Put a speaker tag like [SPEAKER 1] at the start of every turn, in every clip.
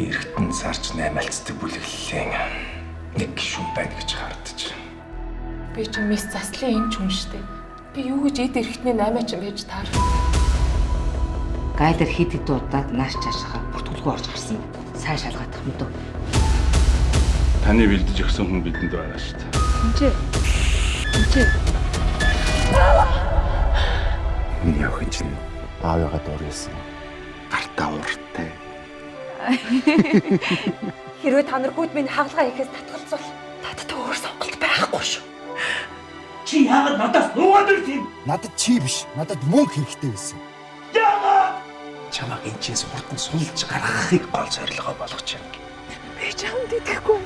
[SPEAKER 1] Миний эргэтэн цаарч 8 альцдаг бүлэглэлийн нэг гишүүн байна гэж хардаж.
[SPEAKER 2] Би ч мис заслын энэ ч хүн штэ. Би юу гэж эд эргэтний 8 ч юм байж таар.
[SPEAKER 3] Гайлер хид хид удаад нааш чаашаа бүртгүүлгүй орж гарсан. Сайн шалгаадах мэдв.
[SPEAKER 1] Таны бэлдэж өгсөн хүн бидэнд байгаа шүү дээ.
[SPEAKER 2] Энд.
[SPEAKER 1] Миний охин чинь аавыгаа дуурайсан. Гартаа урттай.
[SPEAKER 4] Хэрвээ та нар хүүд минь хагалгаа хийхээс татгалзвал надад өөр сонголт байхгүй шүү.
[SPEAKER 5] Чи яагаад надаас нуугаад ирсэн?
[SPEAKER 6] Надад чи биш, надад мөнгө хэрэгтэй байсан.
[SPEAKER 1] Чамаг энэ чинь суртан сулж гаргахыг гол зорилгоо болгож байна.
[SPEAKER 2] Би чамд итгэхгүй.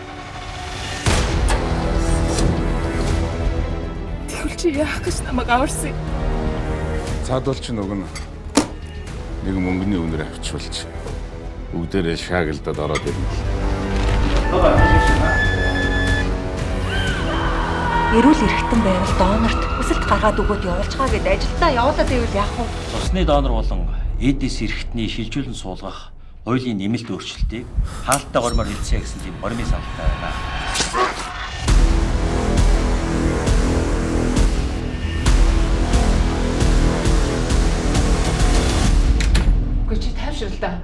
[SPEAKER 2] Тэгвэл чи яах гэж намайг аварсан?
[SPEAKER 1] Цаадуулч нөгөө нэг мөнгөний үнээр авчвалж бүгдээрээ шаагалдаад ороод ирнэ.
[SPEAKER 4] Эрүүл эрхтэн байвал донорт өсөлт гаргаад өгөөд явуулж байгаа гэд ажилдаа явуулаад ивэл яах вэ?
[SPEAKER 5] Цусны донор болон эдис эрхтний шилжүүлэн суулгах хуулийн нэмэлт өөрчлөлтийг хаалттай гормоор хэлцээ гэсэн тийм гормын саналтай байна.
[SPEAKER 2] Үгүй чи тайвшрал да.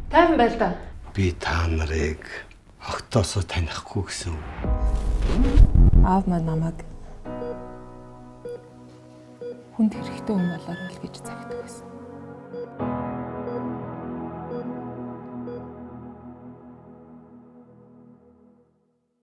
[SPEAKER 2] Тайван байл да.
[SPEAKER 7] Би та нарыг огтоосоо танихгүй гэсэн.
[SPEAKER 2] Аав маань намайг хүнд хэрэгтэй хүн болоор л гэж загтдаг байсан.